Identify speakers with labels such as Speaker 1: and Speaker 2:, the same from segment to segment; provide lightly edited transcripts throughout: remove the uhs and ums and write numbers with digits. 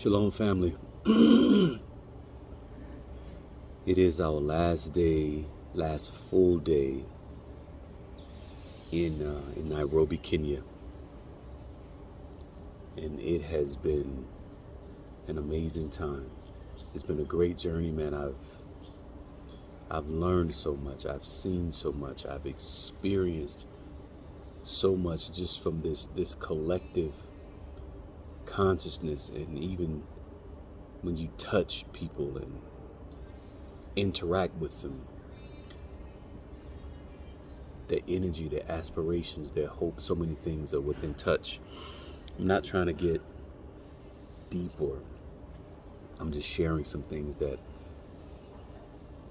Speaker 1: Shalom, family. It is our last full day in Nairobi, Kenya, and it has been an amazing time. It's been a great journey, man. I've learned so much. I've seen so much. I've experienced so much just from this collective consciousness, and even when you touch people and interact with them, their energy, their aspirations, their hopes, so many things are within touch. I'm not trying to get deep, or I'm just sharing some things that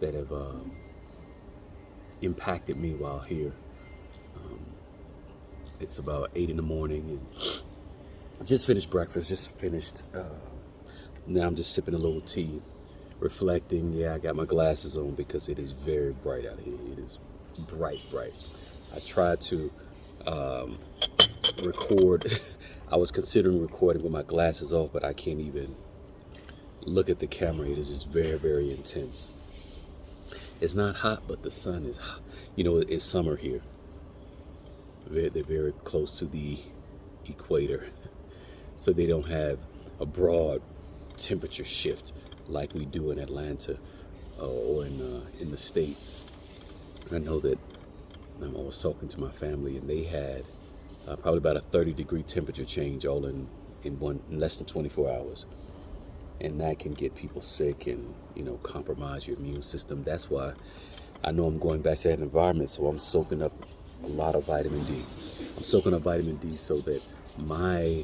Speaker 1: have impacted me while here. It's about 8 in the morning, and I just finished breakfast, now I'm just sipping a little tea, reflecting. Yeah, I got my glasses on because it is very bright out here. It is bright. I tried to record. I was considering recording with my glasses off, but I can't even look at the camera. It is just very, very intense. It's not hot, but the sun is hot. You know, it's summer here. They're very close to the equator, so they don't have a broad temperature shift like we do in Atlanta or in the States. I know that I was talking to my family, and they had probably about a 30-degree temperature change all in less than 24 hours. And that can get people sick and, compromise your immune system. That's why I know I'm going back to that environment, so I'm soaking up a lot of vitamin D. I'm soaking up vitamin D so that my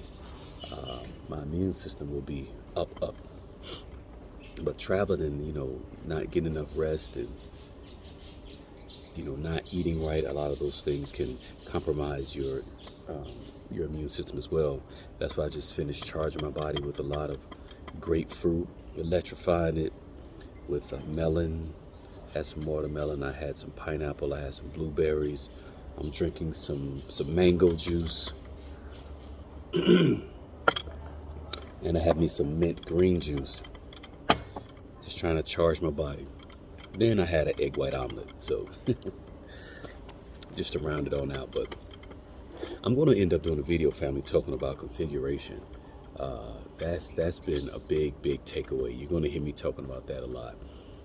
Speaker 1: immune system will be up. But traveling and, not getting enough rest and, not eating right, a lot of those things can compromise your immune system as well. That's why I just finished charging my body with a lot of grapefruit, electrifying it with melon. Had some watermelon, I had some pineapple, I had some blueberries. I'm drinking some mango juice. And I had me some mint green juice. Just trying to charge my body. Then I had an egg white omelet, so just to round it on out. But I'm going to end up doing a video, family, talking about configuration. That's been a big takeaway. You're going to hear me talking about that a lot.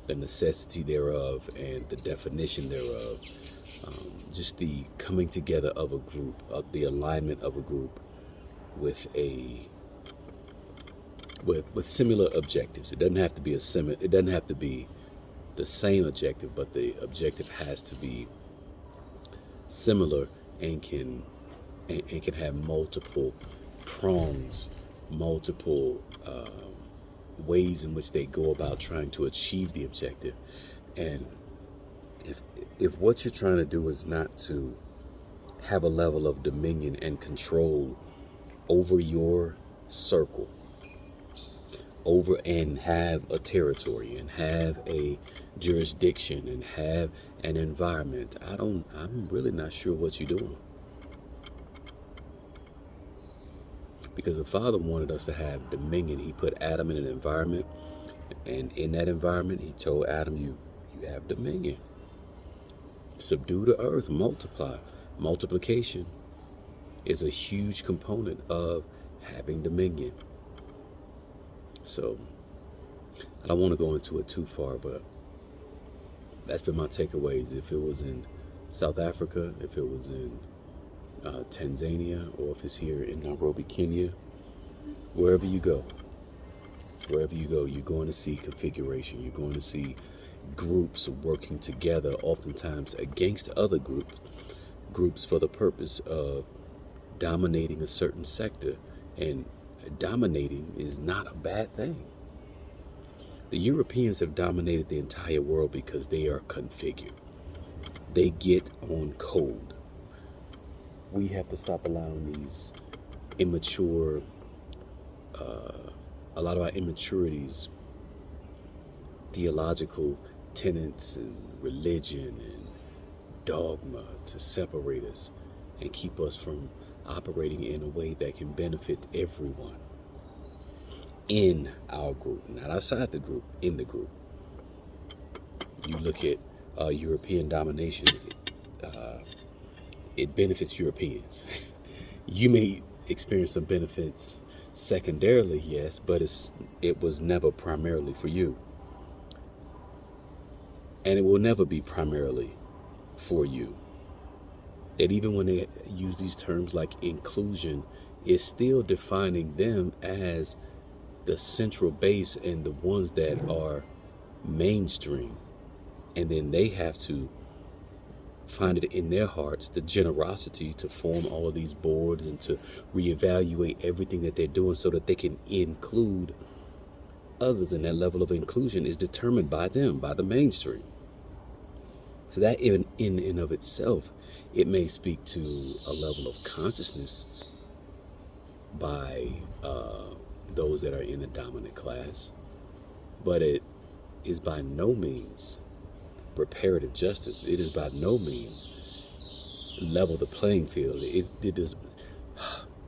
Speaker 1: The necessity thereof and the definition thereof. Just the coming together of a group, the alignment of a group with similar objectives. It doesn't have to be it doesn't have to be the same objective, but the objective has to be similar and can have multiple prongs, multiple ways in which they go about trying to achieve the objective. And if what you're trying to do is not to have a level of dominion and control over your circle, over and have a territory and have a jurisdiction and have an environment, I'm really not sure what you're doing. Because the Father wanted us to have dominion. He put Adam in an environment, and in that environment, he told Adam, you have dominion. Subdue the earth, multiply. Multiplication is a huge component of having dominion. So, I don't want to go into it too far, but that's been my takeaways. If it was in South Africa, if it was in Tanzania, or if it's here in Nairobi, Kenya, wherever you go, you're going to see configuration. You're going to see groups working together, oftentimes against other groups for the purpose of dominating a certain sector. And dominating is not a bad thing. The Europeans have dominated the entire world because they are configured. They get on code. We have to stop allowing these immature, a lot of our immaturities, theological tenets and religion and dogma to separate us and keep us from operating in a way that can benefit everyone. in our group, not outside the group, in the group. You look at European domination, it benefits Europeans. You may experience some benefits secondarily, yes, but it was never primarily for you. And it will never be primarily for you. That even when they use these terms like inclusion, it's still defining them as the central base and the ones that are mainstream. And then they have to find it in their hearts, the generosity to form all of these boards and to reevaluate everything that they're doing so that they can include others. And that level of inclusion is determined by them, by the mainstream. So that even in and of itself, it may speak to a level of consciousness by those that are in the dominant class, but it is by no means reparative justice. It is by no means level the playing field. It does.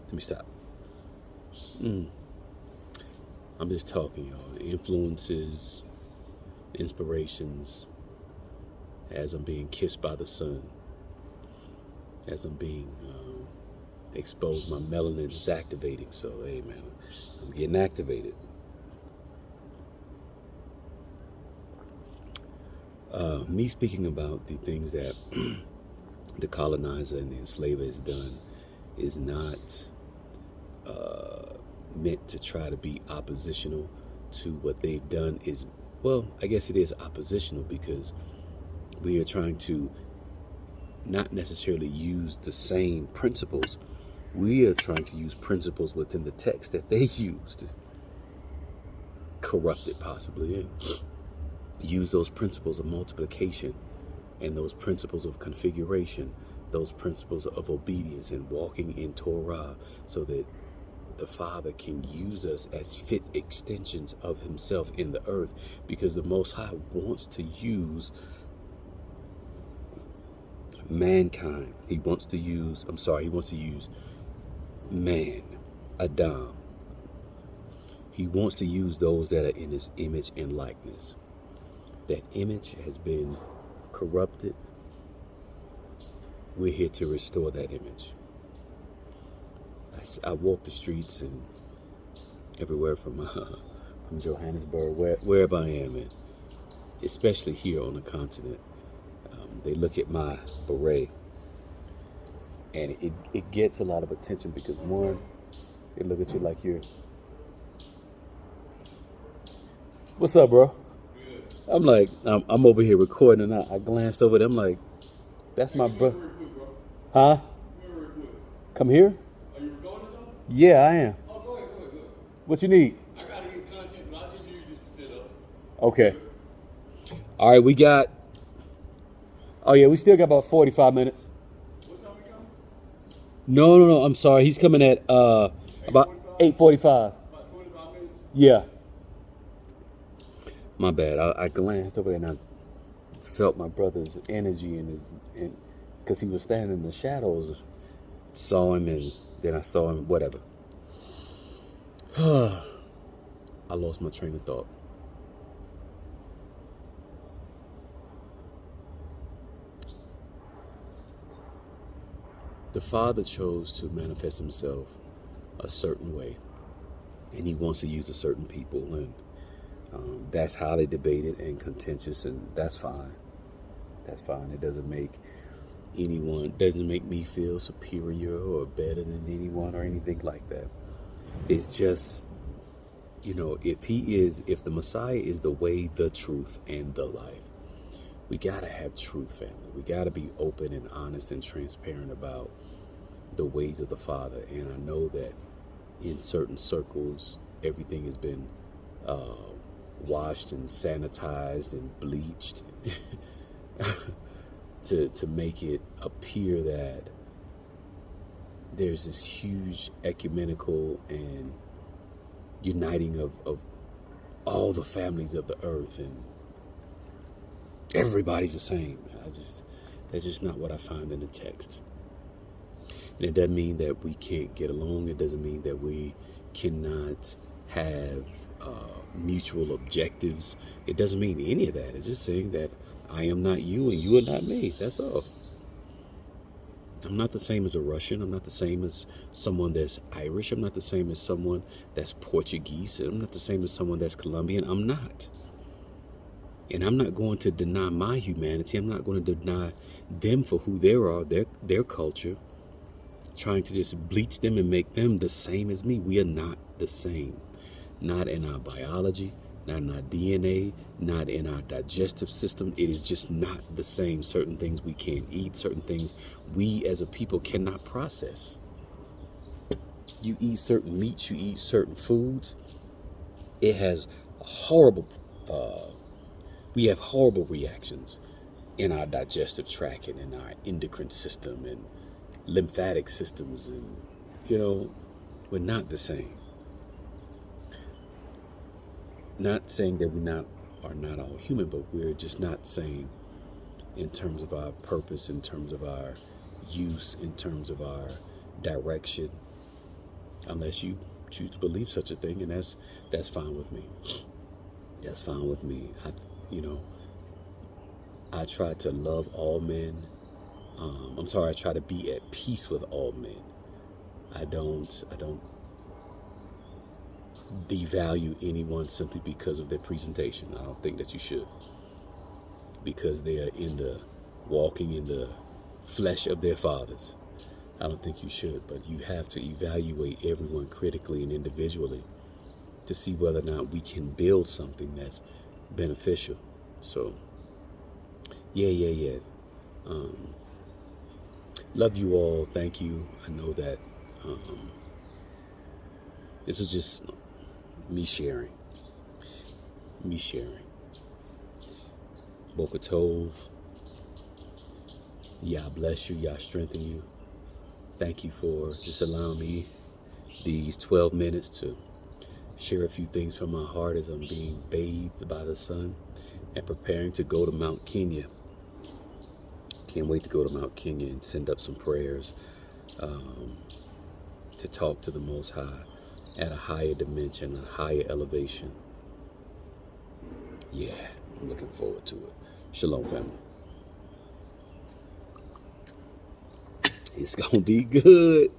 Speaker 1: Let me stop. I'm just talking, y'all. Influences, inspirations, as I'm being kissed by the sun, as I'm being exposed, my melanin is activating. So, hey, man, I'm getting activated. Me speaking about the things that the colonizer and the enslaver has done is not meant to try to be oppositional to what they've done. Is, well, I guess it is oppositional because we are trying to not necessarily use the same principles. We are trying to use principles within the text that they used, corrupted possibly, use those principles of multiplication and those principles of configuration, those principles of obedience and walking in Torah, so that the Father can use us as fit extensions of himself in the earth, because the Most High wants to use mankind. He wants to use man, Adam. He wants to use those that are in his image and likeness. That image has been corrupted. We're here to restore that image. I walk the streets and everywhere from Johannesburg, wherever I am at, especially here on the continent. They look at my beret, and it gets a lot of attention because, one, they look at you like you're, what's up, bro? I'm like, I'm over here recording, and I glanced over there. I'm like, that's my bro. Huh? Come here? Are you recording something? Yeah, I am. Oh, go ahead. What you need? I gotta get content, but I'll just use this to set up. Okay. All right, we got. Oh yeah, we still got about 45 minutes. What time we coming? No. I'm sorry. He's coming at about 8:45. About 25 minutes. Yeah. My bad. I glanced over there and I felt my brother's energy and because he was standing in the shadows. Saw him, and then I saw him. Whatever. I lost my train of thought. The Father chose to manifest himself a certain way, and he wants to use a certain people, and that's highly debated and contentious, and that's fine. That's fine. It doesn't make me feel superior or better than anyone or anything like that. It's just, if the Messiah is the way, the truth, and the life, we gotta have truth, family. We gotta be open and honest and transparent about the ways of the Father. And I know that in certain circles, everything has been washed and sanitized and bleached to make it appear that there's this huge ecumenical and uniting of all the families of the earth and everybody's the same. That's just not what I find in the text. And it doesn't mean that we can't get along. It doesn't mean that we cannot have mutual objectives. It doesn't mean any of that. It's just saying that I am not you and you are not me. That's all. I'm not the same as a Russian. I'm not the same as someone that's Irish. I'm not the same as someone that's Portuguese. I'm not the same as someone that's Colombian. I'm not. And I'm not going to deny my humanity. I'm not going to deny them for who they are, their culture, trying to just bleach them and make them the same as me. We are not the same. Not in our biology, not in our DNA, not in our digestive system. It is just not the same. Certain things we can't eat, certain things we as a people cannot process. You eat certain meats, you eat certain foods. It has horrible, we have horrible reactions in our digestive tract and in our endocrine system and lymphatic systems. And, we're not the same. Not saying that we are not all human, but we're just not same in terms of our purpose, in terms of our use, in terms of our direction, unless you choose to believe such a thing, and that's fine with me. That's fine with me. I try to love all men. I try to be at peace with all men. I don't devalue anyone simply because of their presentation. I don't think that you should, because they are walking in the flesh of their fathers. I don't think you should, but you have to evaluate everyone critically and individually to see whether or not we can build something that's beneficial. So yeah. Love you all. Thank you. I know that this was just me sharing. Boker Tov. Yah bless you. Yah strengthen you. Thank you for just allowing me these 12 minutes to share a few things from my heart as I'm being bathed by the sun and preparing to go to Mount Kenya. Can't wait to go to Mount Kenya and send up some prayers to talk to the Most High at a higher dimension, a higher elevation. Yeah, I'm looking forward to it. Shalom, family. It's gonna be good.